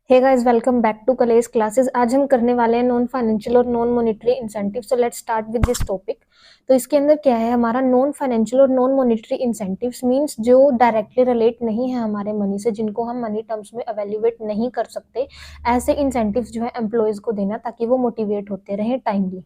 Hey guys, welcome back to college classes. आज हम करने वाले हैं नॉन फाइनेंशियल और non monetary incentive. So let's start with this topic. तो इसके अंदर क्या है, हमारा नॉन फाइनेंशियल और नॉन मॉनेटरी इंसेंटिव्स मींस जो डायरेक्टली रिलेट नहीं है हमारे मनी से, जिनको हम मनी टर्म्स में एवेल्युएट नहीं कर सकते, ऐसे इंसेंटिव्स जो है एम्प्लॉयज को देना ताकि वो मोटिवेट होते रहें टाइमली।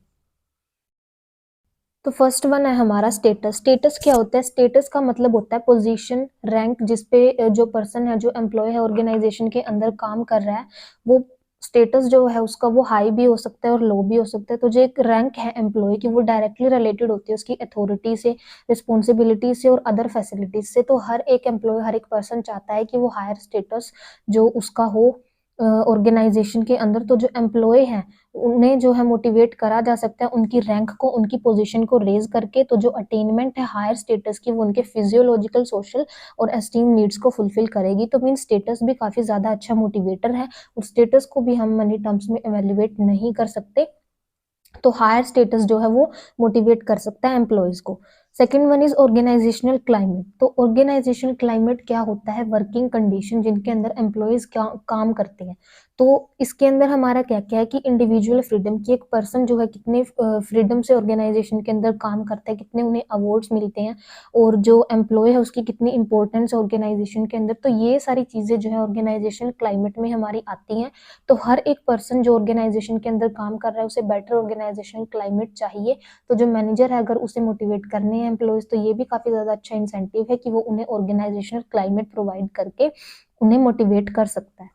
तो फर्स्ट वन है हमारा स्टेटस। स्टेटस क्या होता है? स्टेटस का मतलब होता है पोजीशन, रैंक, जिसपे जो पर्सन है, जो एम्प्लॉय है ऑर्गेनाइजेशन के अंदर काम कर रहा है, वो स्टेटस जो है उसका वो हाई भी हो सकता है और लो भी हो सकता है। तो जो एक रैंक है एम्प्लॉय की, वो डायरेक्टली रिलेटेड होती है उसकी अथॉरिटी से, रिस्पॉन्सिबिलिटी से और अदर फैसिलिटीज से। तो हर एक एम्प्लॉय, हर एक पर्सन चाहता है कि वो हायर स्टेटस जो उसका हो ऑर्गेनाइजेशन के अंदर। तो जो एम्प्लॉय है उन्हें जो है मोटिवेट करा जा सकता है उनकी रैंक को, उनकी पोजीशन को रेज करके। तो जो अटेनमेंट है हायर स्टेटस की, वो उनके फिजियोलॉजिकल, सोशल और एस्टीम नीड्स को फुलफिल करेगी। तो मीन स्टेटस भी काफी ज्यादा अच्छा मोटिवेटर है और स्टेटस को भी हम मनी टर्म्स में इवेल्युएट नहीं कर सकते। तो हायर स्टेटस जो है वो मोटिवेट कर सकता है एम्प्लॉयज को। Second one is organisational climate. तो ऑर्गेनाइजेशनल क्लाइमेट क्या होता है? वर्किंग कंडीशन जिनके अंदर एम्प्लॉयज काम करते हैं। तो इसके अंदर हमारा क्या क्या है कि इंडिविजुअल फ्रीडम की, एक पर्सन जो है कितने फ्रीडम से ऑर्गेनाइजेशन के अंदर काम करता है, कितने उन्हें अवार्ड्स मिलते हैं, और जो एम्प्लॉय है उसकी कितनी इंपॉर्टेंस है ऑर्गेनाइजेशन के अंदर। तो ये सारी चीजें जो है ऑर्गेनाइजेशनल क्लाइमेट में हमारी आती हैं। तो हर एक पर्सन जो ऑर्गेनाइजेशन के अंदर काम कर रहा है उसे बेटर ऑर्गेनाइजेशनल क्लाइमेट चाहिए। तो जो मैनेजर है अगर उसे मोटिवेट करने हैं एम्प्लॉयज, तो ये भी काफी ज्यादा अच्छा इंसेंटिव है कि वो उन्हें ऑर्गेनाइजेशनल क्लाइमेट प्रोवाइड करके उन्हें मोटिवेट कर सकता है।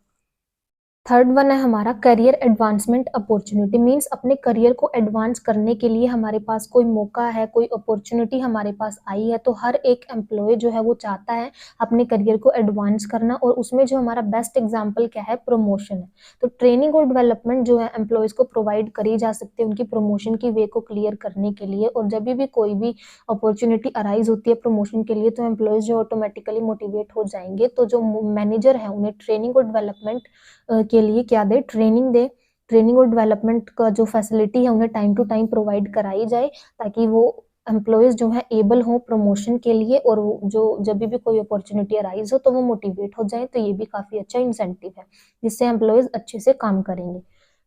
थर्ड वन है हमारा करियर एडवांसमेंट अपॉर्चुनिटी। मींस अपने करियर को एडवांस करने के लिए हमारे पास कोई मौका है, कोई अपॉर्चुनिटी हमारे पास आई है। तो हर एक एम्प्लॉय जो है वो चाहता है अपने करियर को एडवांस करना, और उसमें जो हमारा बेस्ट एग्जांपल क्या है? प्रमोशन है। तो ट्रेनिंग और डेवलपमेंट जो है एम्प्लॉयज को प्रोवाइड करी जा सकती है उनकी प्रमोशन की वे को क्लियर करने के लिए। और जब भी कोई भी अपॉर्चुनिटी अराइज होती है प्रमोशन के लिए, तो एम्प्लॉयज जो ऑटोमेटिकली मोटिवेट हो जाएंगे। तो जो मैनेजर है उन्हें ट्रेनिंग और डेवलपमेंट के लिए क्या दे? ट्रेनिंग दे। ट्रेनिंग और डेवलपमेंट का जो फैसिलिटी है उन्हें टाइम टू टाइम प्रोवाइड कराई जाए, ताकि वो एम्प्लॉयज जो है एबल हो प्रमोशन के लिए, और जो जब भी कोई अपॉर्चुनिटी अराइज हो तो वो मोटिवेट हो जाए। तो ये भी काफी अच्छा इंसेंटिव है जिससे एम्प्लॉयज अच्छे से काम करेंगे।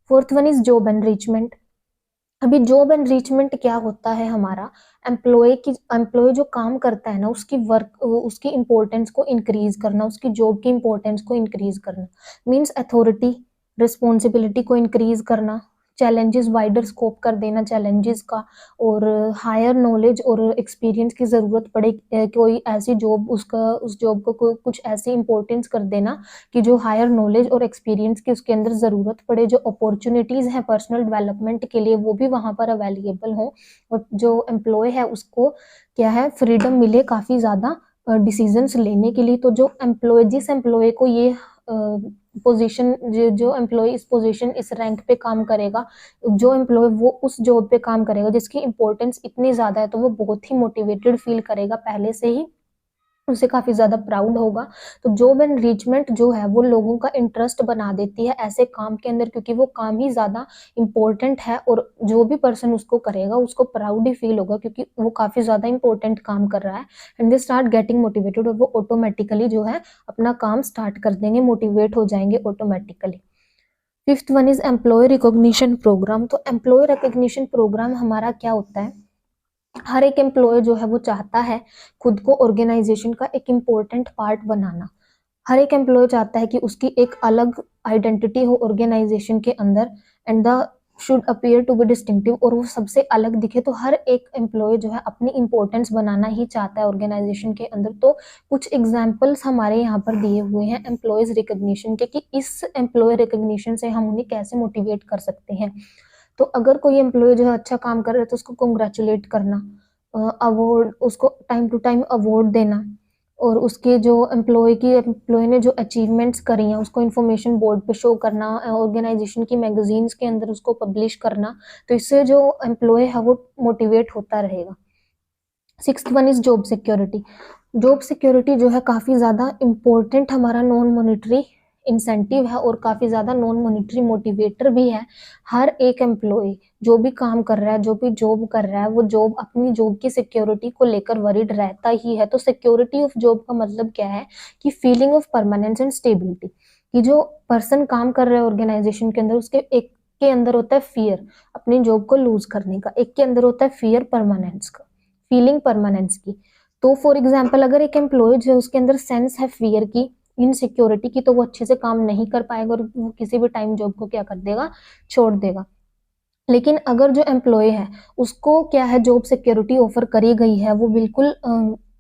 Fourth one is job enrichment. अभी जॉब एनरिचमेंट क्या होता है? हमारा एम्प्लॉय जो काम करता है ना, उसकी इंपॉर्टेंस को इंक्रीज करना, उसकी जॉब की इंपॉर्टेंस को इंक्रीज करना। मींस अथॉरिटी, रिस्पॉन्सिबिलिटी को इंक्रीज करना, चैलेंजेस वाइडर स्कोप कर देना चैलेंजेस का, और हायर नॉलेज और एक्सपीरियंस की जरूरत पड़े कोई ऐसी जॉब, उस जॉब को कुछ ऐसी इंपॉर्टेंस कर देना कि जो हायर नॉलेज और एक्सपीरियंस की उसके अंदर जरूरत पड़े। जो अपॉर्चुनिटीज हैं पर्सनल डेवलपमेंट के लिए वो भी वहां पर अवेलेबल हो, और जो एम्प्लॉय है उसको क्या है? फ्रीडम मिले काफी ज्यादा डिसीजंस लेने के लिए। तो जिस एम्प्लॉय को ये पोजीशन, जो एम्प्लॉय इस पोजीशन, इस रैंक पे काम करेगा, जो एम्प्लॉय वो उस जॉब पे काम करेगा जिसकी इंपॉर्टेंस इतनी ज्यादा है, तो वो बहुत ही मोटिवेटेड फील करेगा पहले से ही, उसे काफी ज्यादा प्राउड होगा। तो जॉब एनरिचमेंट जो है वो लोगों का इंटरेस्ट बना देती है ऐसे काम के अंदर, क्योंकि वो काम ही ज्यादा इंपॉर्टेंट है, और जो भी पर्सन उसको करेगा उसको प्राउड ही फील होगा क्योंकि वो काफी ज्यादा इंपॉर्टेंट काम कर रहा है। And they start getting motivated, और वो ऑटोमेटिकली जो है अपना काम स्टार्ट कर देंगे, मोटिवेट हो जाएंगे automatically. Fifth one is employee recognition programme. तो एम्प्लॉय रिकॉग्निशन प्रोग्राम हमारा क्या होता है? हर एक एम्प्लॉय जो है वो चाहता है खुद को ऑर्गेनाइजेशन का एक इम्पोर्टेंट पार्ट बनाना। हर एक एम्प्लॉय चाहता है कि उसकी एक अलग आइडेंटिटी हो ऑर्गेनाइजेशन के अंदर, and the should appear to be distinctive, और वो सबसे अलग दिखे। तो हर एक एम्प्लॉय जो है अपनी इंपॉर्टेंस बनाना ही चाहता है ऑर्गेनाइजेशन के अंदर। तो कुछ एग्जाम्पल्स हमारे यहाँ पर दिए हुए हैं एम्प्लॉयज रिकॉग्निशन के, कि इस एम्प्लॉय रिकॉग्निशन से हम उन्हें कैसे मोटिवेट कर सकते हैं। तो अगर कोई एम्प्लॉय जो है अच्छा काम कर रहा है तो उसको कंग्रेचुलेट करना, अवार्ड, उसको टाइम टू टाइम अवार्ड देना, और उसके जो एम्प्लॉय ने जो अचीवमेंट्स करी हैं उसको इन्फॉर्मेशन बोर्ड पे शो करना, ऑर्गेनाइजेशन की मैगजीन्स के अंदर उसको पब्लिश करना। तो इससे जो एम्प्लॉय है वो मोटिवेट होता रहेगा। Sixth one is job security. Job security जो है काफी ज्यादा इंपॉर्टेंट हमारा नॉन मॉनिटरी इंसेंटिव है, और काफी ज्यादा नॉन मॉनिटरी मोटिवेटर भी है। हर एक एम्प्लॉय जो भी काम कर रहा है, जो भी जॉब कर रहा है, वो जॉब, अपनी जॉब की सिक्योरिटी को लेकर वरीड रहता ही है। तो सिक्योरिटी ऑफ जॉब का मतलब क्या है? कि feeling of permanence and stability. कि जो पर्सन काम कर रहा है ऑर्गेनाइजेशन के अंदर, उसके एक के अंदर होता है फियर अपनी जॉब को लूज करने का, एक के अंदर होता है फियर परमानेंस का, फीलिंग परमानेंस की। तो फॉर एग्जाम्पल अगर एक एम्प्लॉय जो है उसके अंदर सेंस है फियर की, इनसिक्योरिटी की, तो वो अच्छे से काम नहीं कर पाएगा और वो किसी भी टाइम जॉब को क्या कर देगा, छोड़ देगा। लेकिन अगर जो एम्प्लॉय है उसको क्या है, जॉब सिक्योरिटी ऑफर करी गई है, वो बिल्कुल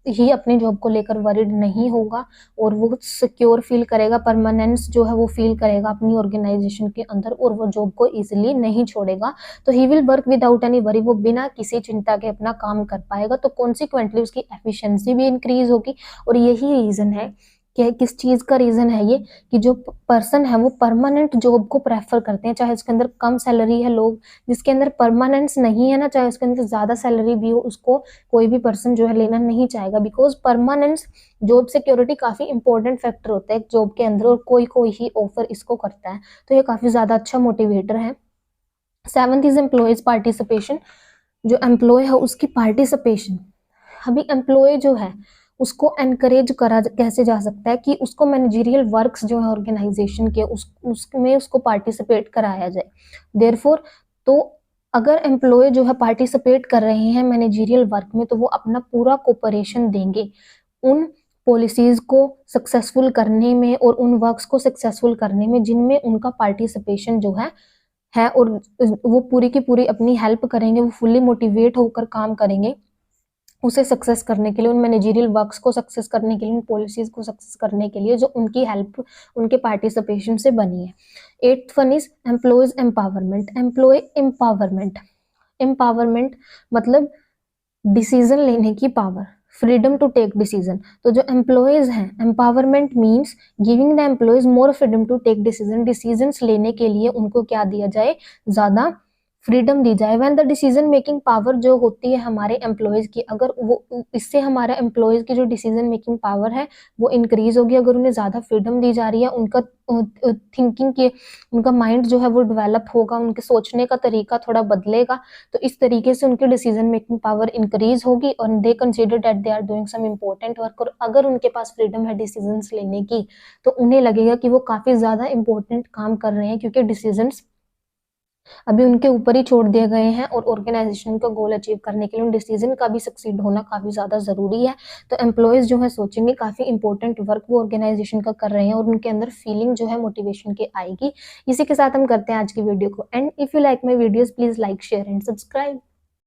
ही अपनी जॉब को लेकर वरीड नहीं होगा और वो सिक्योर फील करेगा, परमानेंस जो है वो फील करेगा अपनी ऑर्गेनाइजेशन के अंदर और वो जॉब को इजीली नहीं छोड़ेगा, तो he will work without any worry, वो बिना किसी चिंता के अपना काम कर पाएगा। तो कॉन्सिक्वेंटली उसकी एफिशिएंसी भी इंक्रीज होगी। और यही रीजन है कि किस चीज का रीजन है ये, कि जो पर्सन है वो परमानेंट जॉब को प्रेफर करते हैं, चाहे उसके अंदर कम सैलरी है। लोग जिसके अंदर परमानेंस नहीं है ना, चाहे उसके अंदर ज्यादा सैलरी भी हो, उसको कोई भी पर्सन जो है लेना नहीं चाहेगा, बिकॉज परमानेंस जॉब सिक्योरिटी काफी इंपॉर्टेंट फैक्टर होता है जॉब के अंदर, और कोई कोई ही ऑफर इसको करता है, तो ये काफी ज्यादा अच्छा मोटिवेटर है। 7th इज एम्प्लॉयज पार्टिसिपेशन, जो एम्प्लॉय है उसकी पार्टिसिपेशन। अभी एम्प्लॉय जो है उसको एनकरेज करा कैसे जा सकता है, कि उसको मैनेजरियल वर्क्स जो है ऑर्गेनाइजेशन के उसमें उसको पार्टिसिपेट कराया जाए। देयरफॉर तो अगर एम्प्लॉय जो है पार्टिसिपेट कर रहे हैं मैनेजरियल वर्क में, तो वो अपना पूरा कोऑपरेशन देंगे उन पॉलिसीज को सक्सेसफुल करने में और उन वर्क्स को सक्सेसफुल करने में जिनमें उनका पार्टिसिपेशन जो है और वो पूरी की पूरी अपनी हेल्प करेंगे, वो फुल्ली मोटिवेट होकर काम करेंगे उसे सक्सेस करने के लिए, उन मैनेजरियल वर्क्स को सक्सेस करने के लिए, उन पॉलिसीज को सक्सेस करने के लिए जो उनकी हेल्प उनके पार्टिसिपेशन से बनी है। 8th one is employees empowerment. Employ empowerment, empowerment मतलब डिसीजन लेने की power, freedom to take decision. तो जो एम्प्लॉयज हैं, empowerment means giving the employees more freedom to take decision, decisions लेने के लिए उनको क्या दिया जाए, ज्यादा फ्रीडम दी जाए। When the decision making power जो होती है हमारे एम्प्लॉयज की, अगर वो इससे हमारे एम्प्लॉयज की जो डिसीजन मेकिंग पावर है वो इंक्रीज होगी, अगर उन्हें ज्यादा फ्रीडम दी जा रही है, उनका थिंकिंग के उनका माइंड जो है वो डेवलप होगा, उनके सोचने का तरीका थोड़ा बदलेगा, तो इस तरीके से उनकी डिसीजन मेकिंग पावर इंक्रीज होगी और they consider that they are doing some important work. और अगर उनके पास फ्रीडम है डिसीजंस लेने की, तो उन्हें लगेगा कि वो काफी ज्यादा इंपॉर्टेंट काम कर रहे हैं, क्योंकि डिसीजंस अभी उनके ऊपर ही छोड़ दिए गए हैं और ऑर्गेनाइजेशन का गोल अचीव करने के लिए उन डिसीजन का भी सक्सीड होना काफी ज्यादा जरूरी है। तो एम्प्लॉयज जो है सोचेंगे काफी इंपॉर्टेंट वर्क वो ऑर्गेनाइजेशन का कर रहे हैं और उनके अंदर फीलिंग जो है मोटिवेशन की आएगी। इसी के साथ हम करते हैं आज की वीडियो को and. If you like my videos please like share and subscribe.